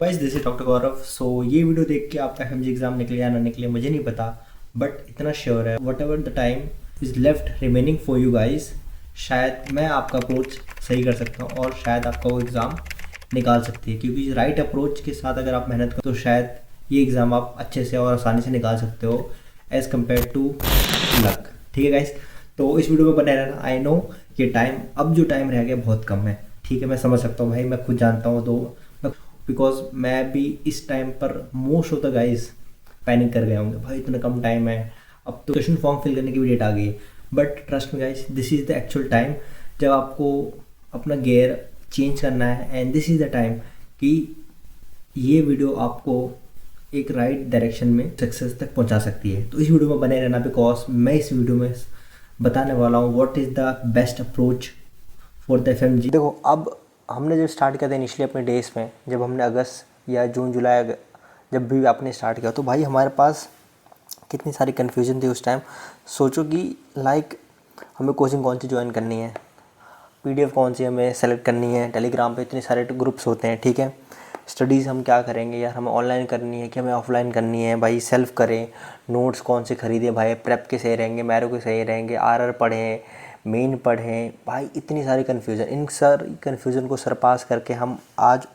Guys this is doctor गौरव। सो ये video देख के आपका एफएमजी एग्जाम निकले या ना निकले मुझे नहीं पता, बट इतना श्योर है what ever the time is left remaining for you guys, शायद मैं आपका अप्रोच सही कर सकता हूँ और शायद आपका वो एग्ज़ाम निकाल सकती है। क्योंकि राइट अप्रोच के साथ अगर आप मेहनत करो तो शायद ये एग्ज़ाम आप अच्छे से और आसानी से निकाल सकते हो एज़ कम्पेयर टू लक। ठीक है गाइस, तो इस वीडियो में बने रहना। आई नो ये टाइम, अब जो टाइम रह गया बहुत कम है। ठीक है, मैं समझ सकता हूँ भाई, मैं खुद जानता हूँ तो बिकॉज मैं भी इस टाइम पर most of the guys panic कर गए होंगे, भाई इतना कम टाइम है, अब तो क्वेश्चन फॉर्म फिल करने की भी डेट आ गई है। But trust me guys, this is the actual time जब आपको अपना गियर चेंज करना है and this is the time कि ये वीडियो आपको एक राइट डायरेक्शन में सक्सेस तक पहुंचा सकती है। तो इस वीडियो में बने रहना, बिकॉज मैं इस वीडियो में बताने वाला हूँ what is the best approach for the FMG. देखो, अब हमने जब स्टार्ट किया था इनिशियली अपने डेज में, जब हमने अगस्त या जून जुलाई जब भी आपने स्टार्ट किया तो भाई हमारे पास कितनी सारी कन्फ्यूजन थी उस टाइम। सोचो कि लाइक हमें कोचिंग कौन सी ज्वाइन करनी है, पीडीएफ कौन सी हमें सेलेक्ट करनी है, टेलीग्राम पे इतने सारे ग्रुप्स होते हैं। ठीक है, स्टडीज़ हम क्या करेंगे यार, हमें ऑनलाइन करनी है कि हमें ऑफलाइन करनी है, भाई सेल्फ करें, नोट्स कौन से खरीदें, भाई प्रेप के सही रहेंगे, मैरो के सही रहेंगे, आरआर पढ़ें, मेन पढ़ें, भाई इतनी सारी कन्फ्यूज़न। इन सर कन्फ्यूज़न को सरपास करके हम आज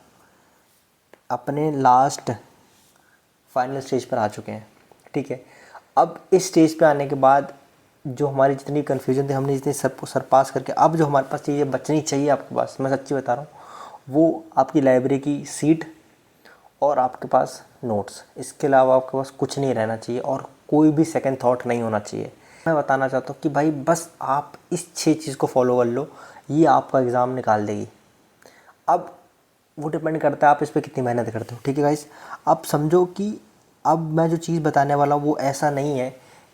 अपने लास्ट फाइनल स्टेज पर आ चुके हैं। ठीक है, अब इस स्टेज पे आने के बाद जो हमारी जितनी कन्फ्यूजन थी हमने जितनी सरपास करके अब जो हमारे पास चीज़ें बचनी चाहिए आपके पास, मैं सच्ची बता रहा हूँ, वो आपकी लाइब्रेरी की सीट और आपके पास नोट्स। इसके अलावा आपके पास कुछ नहीं रहना चाहिए और कोई भी सेकंड थॉट नहीं होना चाहिए। मैं बताना चाहता हूँ कि भाई बस आप इस 6 चीज़ को फॉलो कर लो, ये आपका एग्ज़ाम निकाल देगी। अब वो डिपेंड करता है आप इस पर कितनी मेहनत करते हो। ठीक है गाइस, आप समझो कि अब मैं जो चीज़ बताने वाला हूँ वो ऐसा नहीं है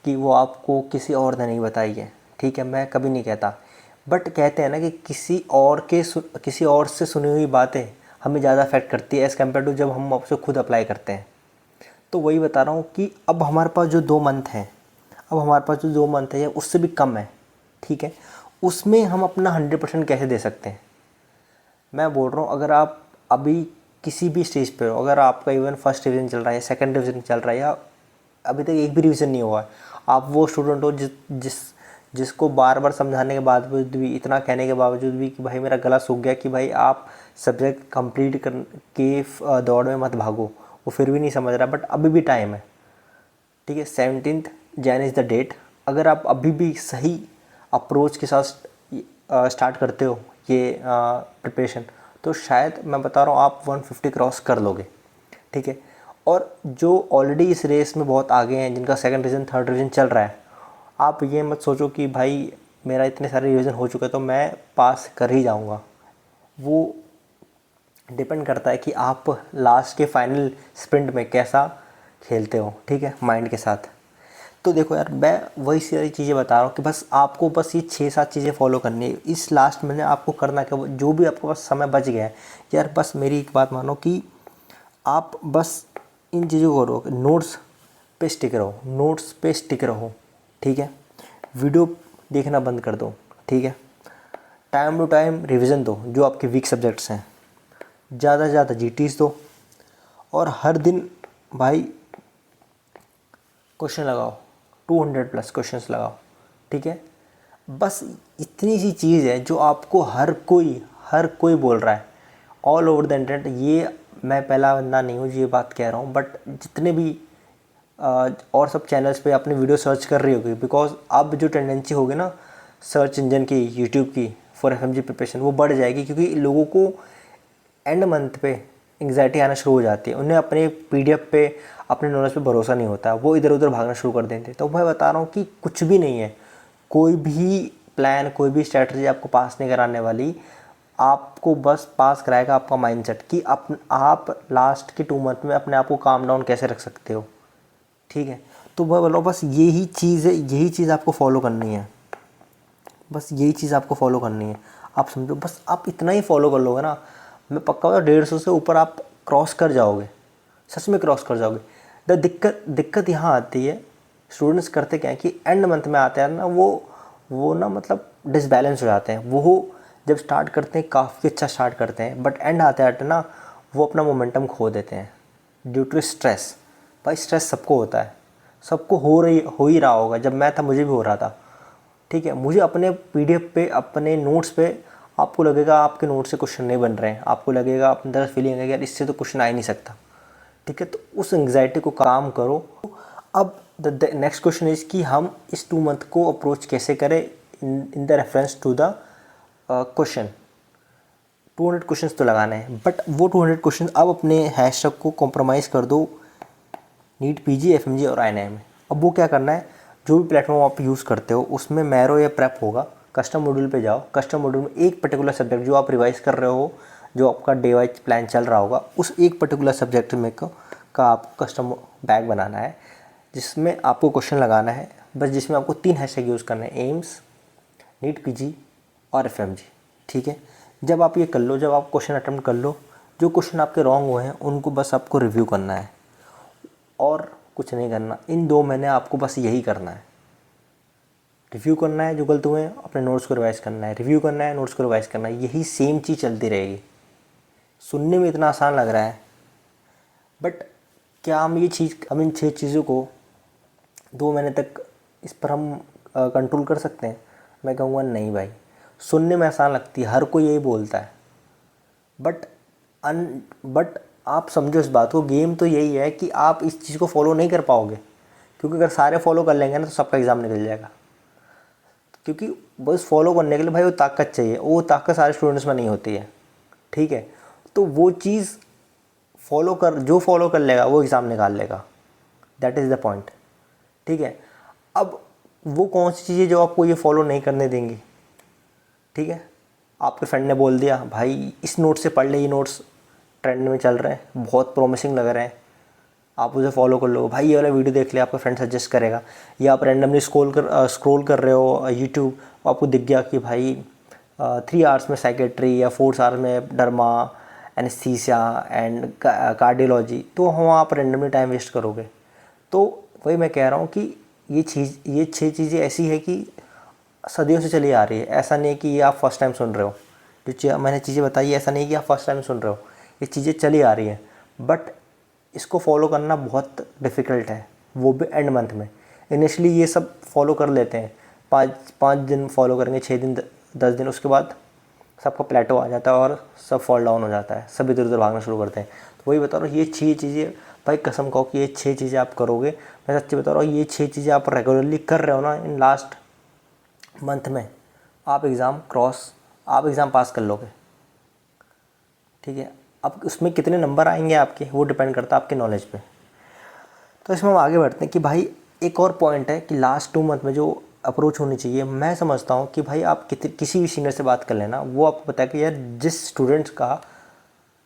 कि वो आपको किसी और ने नहीं बताई है। ठीक है, मैं कभी नहीं कहता, बट कहते हैं ना कि किसी और से सुनी हुई बातें हमें ज़्यादा अफेक्ट करती है एज़ कम्पेयर टू जब हम आपसे खुद अप्लाई करते हैं। तो वही बता रहा हूँ कि अब हमारे पास जो 2 मंथ हैं, अब हमारे पास जो 2 मंथ है या उससे भी कम है, ठीक है, उसमें हम अपना 100% कैसे दे सकते हैं। मैं बोल रहा हूँ, अगर आप अभी किसी भी स्टेज पे हो, अगर आपका इवन फर्स्ट डिवीज़न चल रहा है, सेकंड डिवीज़न चल रहा है या अभी तक एक भी रिवीजन नहीं हुआ है, आप वो स्टूडेंट हो जिसको बार बार समझाने के बावजूद भी, इतना कहने के बावजूद भी कि भाई मेरा गला सूख गया कि भाई आप सब्जेक्ट कंप्लीट कर के दौड़ में मत भागो, वो फिर भी नहीं समझ रहा, बट अभी भी टाइम है। ठीक है, 17 जैन इज़ द डेट। अगर आप अभी भी सही अप्रोच के साथ स्टार्ट करते हो ये प्रिपरेशन, तो शायद मैं बता रहा हूँ आप 150 क्रॉस कर लोगे। ठीक है, और जो ऑलरेडी इस रेस में बहुत आगे हैं, जिनका सेकंड डिवीज़न थर्ड डिवीज़न चल रहा है, आप ये मत सोचो कि भाई मेरा इतने सारे रिवीजन हो चुका है तो मैं पास कर ही जाऊँगा। वो डिपेंड करता है कि आप लास्ट के फाइनल स्प्रिंट में कैसा खेलते हो। ठीक है, माइंड के साथ। तो देखो यार, मैं वही सारी चीज़ें बता रहा हूँ कि बस आपको बस ये 6-7 चीज़ें फॉलो करनी है। इस लास्ट में आपको करना क्या, जो भी आपके पास समय बच गया है यार, बस मेरी एक बात मानो कि आप बस इन चीज़ों को करो, नोट्स पे स्टिक रहो, नोट्स पे स्टिक रहो। ठीक है, वीडियो देखना बंद कर दो। ठीक है, टाइम टू टाइम रिवीजन दो जो आपके वीक सब्जेक्ट्स हैं, ज़्यादा से ज़्यादा जीटीज दो और हर दिन भाई क्वेश्चन लगाओ, 200+ क्वेश्चंस लगाओ। ठीक है, बस इतनी सी चीज़ है जो आपको हर कोई बोल रहा है ऑल ओवर द इंटरनेट। ये मैं पहला बंदा नहीं हूँ ये बात कह रहा हूँ, बट जितने भी और सब चैनल्स पे अपनी वीडियो सर्च कर रही होगी, बिकॉज अब जो टेंडेंसी होगी ना सर्च इंजन की, यूट्यूब की, फॉर एफएमजी प्रिपरेशन, वो बढ़ जाएगी। क्योंकि लोगों को एंड मंथ पे एंग्जाइटी आना शुरू हो जाती है, उन्हें अपने पीडीएफ पे, अपने नॉलेज पे भरोसा नहीं होता, वो इधर उधर भागना शुरू कर देते। तो मैं बता रहा हूँ कि कुछ भी नहीं है, कोई भी प्लान, कोई भी स्ट्रैटेजी आपको पास नहीं कराने वाली। आपको बस पास कराएगा आपका माइंडसेट कि आप लास्ट के 2 मंथ में अपने आप को काम डाउन कैसे रख सकते हो। ठीक है, तो मैं बोल रहा हूँ बस यही चीज़ है, यही चीज़ आपको फॉलो करनी है, बस यही चीज़ आपको फॉलो करनी है। आप समझो, बस आप इतना ही फॉलो कर लोगे ना, मैं पक्का बता 150 से ऊपर आप क्रॉस कर जाओगे, सच में क्रॉस कर जाओगे। दिक्कत यहाँ आती है, स्टूडेंट्स करते क्या है कि एंड मंथ में आते हैं ना, वो ना मतलब डिसबैलेंस हो जाते हैं। वो जब स्टार्ट करते हैं काफ़ी अच्छा स्टार्ट करते हैं, बट एंड आते आते ना वो अपना मोमेंटम खो देते हैं ड्यू टू स्ट्रेस। भाई स्ट्रेस सबको होता है, सबको हो ही रहा होगा। जब मैं था मुझे भी हो रहा था, ठीक है। मुझे अपने पीडीएफ पे, अपने नोट्स पे, आपको लगेगा आपके नोट्स से क्वेश्चन नहीं बन रहे हैं, आपको लगेगा अपने तरफ फीलिंग है कि यार इससे तो क्वेश्चन आ ही नहीं सकता, ठीक है। तो उस एंग्जाइटी को काम करो। अब द नेक्स्ट क्वेश्चन इज़ कि हम इस 2 मंथ को अप्रोच कैसे करें in the reference to the question. 200 questions तो लगाने हैं, बट वो 200 क्वेश्चन अब अपने हैशटैग को कॉम्प्रोमाइज़ कर दो नीट पीजी, एफएमजी और आईएनआई में। अब वो क्या करना है, जो भी प्लेटफॉर्म आप यूज़ करते हो उसमें मैरो या प्रेप होगा, कस्टम मॉड्यूल पे जाओ। कस्टम मॉड्यूल में एक पर्टिकुलर सब्जेक्ट जो आप रिवाइज कर रहे हो, जो आपका डे वाइज प्लान चल रहा होगा, उस एक पर्टिकुलर सब्जेक्ट में का आपको कस्टम बैग बनाना है, जिसमें आपको क्वेश्चन लगाना है बस, जिसमें आपको 3 हैशटैग यूज़ करना है, एम्स, नीट पीजी और एफएमजी, ठीक है। जब आप ये कर लो, जब आप क्वेश्चन अटेम्प्ट कर लो, जो क्वेश्चन आपके रॉन्ग हुए हैं उनको बस आपको रिव्यू करना है और कुछ नहीं करना। इन 2 महीने आपको बस यही करना है, रिव्यू करना है जो गलत हुए हैं, अपने नोट्स को रिवाइज करना है, रिव्यू करना है, नोट्स को रिवाइज करना है। यही सेम चीज़ चलती रहेगी। सुनने में इतना आसान लग रहा है, बट क्या हम इन 6 चीज़ों को 2 महीने तक इस पर हम कंट्रोल कर सकते हैं? मैं कहूँगा नहीं भाई। सुनने में आसान लगती है, हर कोई यही बोलता है, बट आप समझो इस बात को, गेम तो यही है कि आप इस चीज़ को फॉलो नहीं कर पाओगे, क्योंकि अगर सारे फॉलो कर लेंगे ना तो सबका एग्ज़ाम निकल जाएगा। क्योंकि बस फॉलो करने के लिए भाई वो ताकत चाहिए, वो ताकत सारे स्टूडेंट्स में नहीं होती है, ठीक है। तो वो चीज़ जो फॉलो कर लेगा वो एग्ज़ाम निकाल लेगा, दैट इज़ द पॉइंट, ठीक है। अब वो कौन सी चीज़ें जो आपको ये फॉलो नहीं करने देंगी, ठीक है। आपके फ्रेंड ने बोल दिया भाई इस नोट से पढ़ ले, ये नोट्स ट्रेंड में चल रहे हैं, बहुत प्रॉमिसिंग लग रहे हैं, आप उसे फॉलो कर लो। भाई ये वाला वीडियो देख ले, आपका फ्रेंड सजेस्ट करेगा। या आप रैंडमली स्क्रॉल कर रहे हो यूट्यूब, आपको दिख गया कि भाई 3 आवर्स में साइकेट्री या 4 आवर्स में डर्मा, एनेस्थीसिया एंड कार्डियोलॉजी, तो वहाँ आप रैंडमली टाइम वेस्ट करोगे। तो वही मैं कह रहा हूँ कि ये 6 चीज़ें ऐसी है कि सदियों से चली आ रही है। ऐसा नहीं है कि ये आप फर्स्ट टाइम सुन रहे हो, जो मैंने चीज़ें बताई, ऐसा नहीं है कि आप फर्स्ट टाइम सुन रहे हो, ये चीज़ें चली आ रही हैं। बट इसको फॉलो करना बहुत डिफ़िकल्ट है, वो भी एंड मंथ में। इनिशियली ये सब फॉलो कर लेते हैं, 5 दिन फॉलो करेंगे, 6 दिन, 10 दिन, उसके बाद सबका प्लेटो आ जाता है और सब फॉल डाउन हो जाता है, सब इधर उधर भागना शुरू करते हैं। तो वही बता रहा हूँ, ये 6 चीज़ें भाई कसम कहो कि ये 6 चीज़ें आप करोगे, मैं सच्ची बता रहा हूँ, ये 6 चीज़ें आप रेगुलरली कर रहे हो ना, इन लास्ट मंथ में आप एग्ज़ाम पास कर लोगे, ठीक है। अब उसमें कितने नंबर आएंगे आपके, वो डिपेंड करता है आपके नॉलेज पे। तो इसमें हम आगे बढ़ते हैं कि भाई एक और पॉइंट है कि लास्ट 2 मंथ में जो अप्रोच होनी चाहिए, मैं समझता हूँ कि भाई आप किसी भी सीनियर से बात कर लेना, वो आपको पता है कि यार जिस स्टूडेंट्स का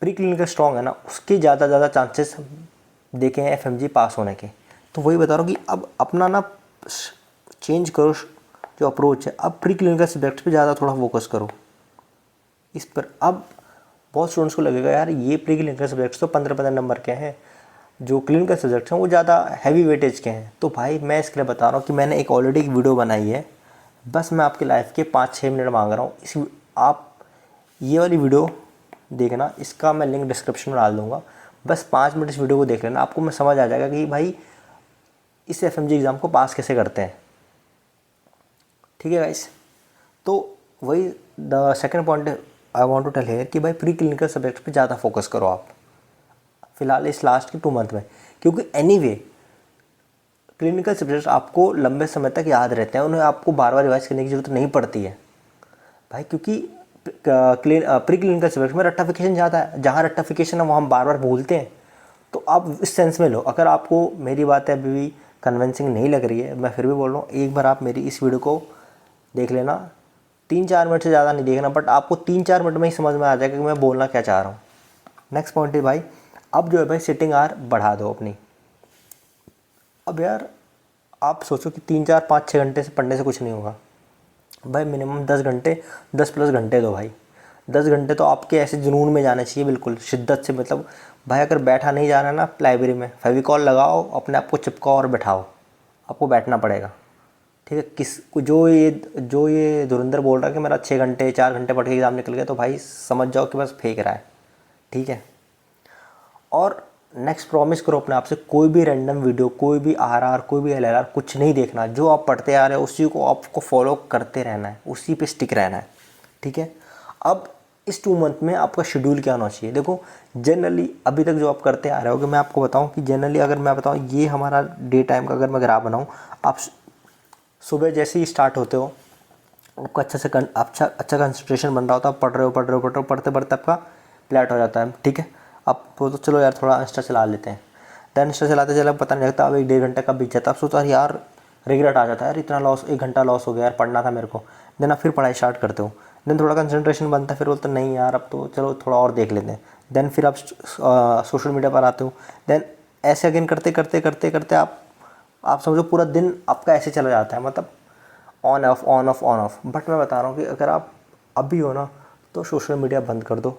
प्री क्लिनिकल स्ट्रॉन्ग है ना, उसके ज़्यादा चांसेस देखे हैं एफएमजी पास होने के। तो वही बता रहा हूँ कि अब अपना ना चेंज करो जो अप्रोच है, अब प्री क्लिनिकल सब्जेक्ट पे ज़्यादा थोड़ा फोकस करो इस पर। अब बहुत स्टूडेंट्स को लगेगा यार ये प्री क्लिनिकल सब्जेक्ट्स तो 15-15 नंबर के हैं, जो क्लिनिकल सब्जेक्ट्स हैं वो ज़्यादा हैवी वेटेज के हैं। तो भाई मैं इसके लिए बता रहा हूँ कि मैंने एक ऑलरेडी एक वीडियो बनाई है, बस मैं आपकी लाइफ के 5-6 मिनट मांग रहा हूँ। आप ये वाली वीडियो देखना, इसका मैं लिंक डिस्क्रिप्शन में डाल दूँगा, बस 5 मिनट इस वीडियो को देख लेना, आपको मैं समझ आ जाएगा कि भाई इस एफएमजी एग्ज़ाम को पास कैसे करते हैं, ठीक है गाइस। तो वही the second point I want to tell here कि भाई प्री क्लिनिकल सब्जेक्ट पे ज़्यादा फोकस करो आप फिलहाल इस लास्ट के 2 मंथ में, क्योंकि एनीवे क्लिनिकल सब्जेक्ट आपको लंबे समय तक याद रहते हैं, उन्हें आपको बार बार रिवाइज करने की ज़रूरत नहीं पड़ती है भाई, क्योंकि प्री क्लिनिकल सब्जेक्ट में रट्टाफिकेशन ज़्यादा है, जहाँ रट्टाफिकेशन है वहाँ हम बार बार भूलते हैं। तो आप इस सेंस में लो, अगर आपको मेरी बातें अभी भी कन्विंसिंग नहीं लग रही है, मैं फिर भी बोल रहा हूँ, एक बार आप मेरी इस वीडियो को देख लेना, 3-4 मिनट से ज़्यादा नहीं देखना, बट आपको 3-4 मिनट में ही समझ में आ जाएगा कि मैं बोलना क्या चाह रहा हूँ। नेक्स्ट पॉइंट है भाई, अब जो है भाई सिटिंग आवर बढ़ा दो अपनी। अब यार आप सोचो कि 3-4-5-6 घंटे से पढ़ने से कुछ नहीं होगा भाई, मिनिमम 10 घंटे, 10+ घंटे दो भाई। 10 घंटे तो आपके ऐसे जुनून में जाने चाहिए, बिल्कुल शिद्दत से। मतलब भाई अगर बैठा नहीं जा रहा है ना लाइब्रेरी में, फेविकॉल लगाओ, अपने आप को चिपकाओ और बैठाओ, आपको बैठना पड़ेगा, ठीक है। जो ये धुरंधर बोल रहा है कि मेरा 6 घंटे 4 घंटे पढ़ के एग्ज़ाम निकल गया, तो भाई समझ जाओ कि बस फेंक रहा है, ठीक है। और नेक्स्ट प्रॉमिस करो अपने आप से, कोई भी रैंडम वीडियो, कोई भी आरआर, कोई भी एलएलआर कुछ नहीं देखना। जो आप पढ़ते आ रहे हो उसी को आपको फॉलो करते रहना है, उसी पे स्टिक रहना है, ठीक है। अब इस 2 मंथ में आपका शेड्यूल क्या होना चाहिए? देखो जनरली अभी तक जो आप करते आ रहे हो, कि मैं आपको बताऊं कि जनरली अगर मैं बताऊं, ये हमारा डे टाइम का अगर मैं ग्राफ बनाऊं, आप सुबह जैसे ही स्टार्ट होते हो आपको अच्छा कंसंट्रेशन बन रहा होता है, पढ़ रहे हो, पढ़ते पढ़ते आपका फ्लैट हो जाता है, ठीक है। अब वो तो चलो यार थोड़ा इंस्टा चला लेते हैं, देन इंस्टा चलाते चला पता नहीं लगता अब 1-1.5 घंटे कब बीत जाता है। अब सोचो यार रिग्रेट आ जाता है, यार इतना लॉस, 1 घंटा लॉस हो गया यार, पढ़ना था मेरे को। देन आप फिर पढ़ाई स्टार्ट करते हो, देन थोड़ा कंसंट्रेशन बनता है, फिर बोलते नहीं यार अब तो चलो थोड़ा और देख लेते हैं। देन फिर आप सोशल मीडिया पर आते हो, देन ऐसे अगेन करते आप समझो पूरा दिन आपका ऐसे चला जाता है, मतलब ऑन ऑफ। बट मैं बता रहा हूँ कि अगर आप अभी हो ना तो सोशल मीडिया बंद कर दो,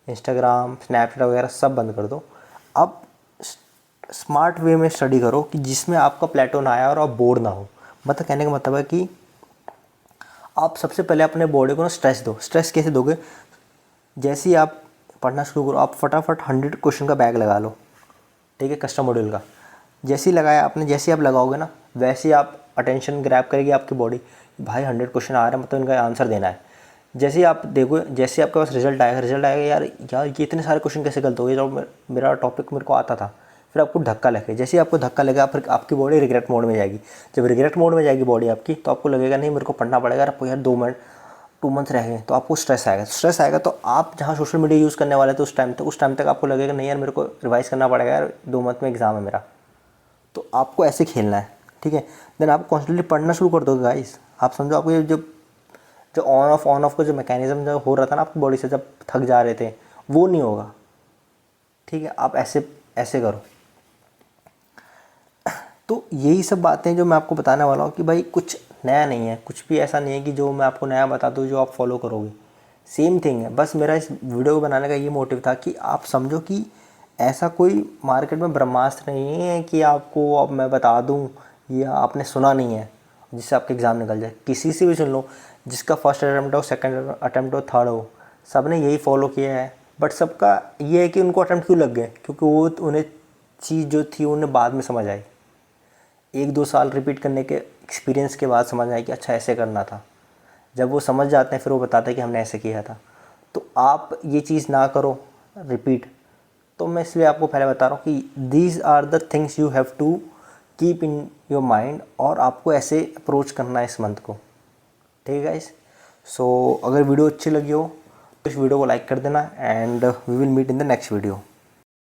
इंस्टाग्राम, स्नैपचैट वगैरह सब बंद कर दो। अब स्मार्ट वे में स्टडी करो कि जिसमें आपका प्लेटो ना आए और आप बोर ना हो। मतलब कहने का मतलब है कि आप सबसे पहले अपने बॉडी को ना स्ट्रेस दो। स्ट्रेस कैसे दोगे? जैसे ही आप पढ़ना शुरू करो, आप फटाफट 100 क्वेश्चन का बैग लगा लो, ठीक है, कस्टम मॉड्यूल का। जैसे ही लगाया आपने, जैसे ही आप लगाओगे ना, वैसे ही आप अटेंशन ग्रैब करेगी आपकी बॉडी, भाई 100 क्वेश्चन आ रहा है मतलब इनका आंसर देना है। जैसे ही आप देखो, जैसे आपके पास रिजल्ट आएगा यार ये इतने सारे क्वेश्चन कैसे गलत हो गए, जो मेरा टॉपिक मेरे को आता था, फिर आपको धक्का लगे। जैसे ही आपको धक्का लगेगा फिर आपकी बॉडी रिग्रेट मोड में जाएगी। जब रिग्रेट मोड में जाएगी बॉडी आपकी, तो आपको लगेगा नहीं मेरे को पढ़ना पड़ेगा, यार 2 मंथ रह गए, तो आपको स्ट्रेस आएगा। तो आप जहाँ सोशल मीडिया यूज़ करने वाले थे उस टाइम तक आपको लगेगा नहीं यार मेरे को रिवाइज़ करना पड़ेगा, यार 2 मंथ में एग्ज़ाम है मेरा। तो आपको ऐसे खेलना है, ठीक है। देन आप कॉन्स्टेंटली पढ़ना शुरू कर दोगे गाइस। आप समझो आपको ये जो ऑन ऑफ का जो मैकेनिज्म जो हो रहा था ना आपकी बॉडी से, जब थक जा रहे थे, वो नहीं होगा, ठीक है। आप ऐसे करो। तो यही सब बातें जो मैं आपको बताने वाला हूँ कि भाई कुछ नया नहीं है, कुछ भी ऐसा नहीं है कि जो मैं आपको नया बता दूँ जो आप फॉलो करोगे, सेम थिंग है। बस मेरा इस वीडियो को बनाने का ये मोटिव था कि आप समझो कि ऐसा कोई मार्केट में ब्रह्मास्त्र नहीं है कि आपको अब मैं बता दूँ ये आपने सुना नहीं है जिससे आपका एग्ज़ाम निकल जाए। किसी से भी सुन लो, जिसका फर्स्ट अटैम्प्ट हो, सेकंड अटैम्प्ट हो, थर्ड हो, सब ने यही फॉलो किया है। बट सबका ये है कि उनको अटैम्प्ट क्यों लग गए? क्योंकि वो उन्हें चीज़ जो थी उन्हें बाद में समझ आई, 1-2 साल रिपीट करने के एक्सपीरियंस के बाद समझ आया कि अच्छा ऐसे करना था। जब वो समझ जाते हैं फिर वो बताते हैं कि हमने ऐसे किया था। तो आप ये चीज़ ना करो रिपीट। तो मैं इसलिए आपको पहले बता रहा हूँ कि these are the things you have to keep in your mind, और आपको ऐसे अप्रोच करना है इस मंथ को, ठीक है गाइस। सो अगर वीडियो अच्छी लगी हो तो इस वीडियो को लाइक कर देना, and we will meet in the next video.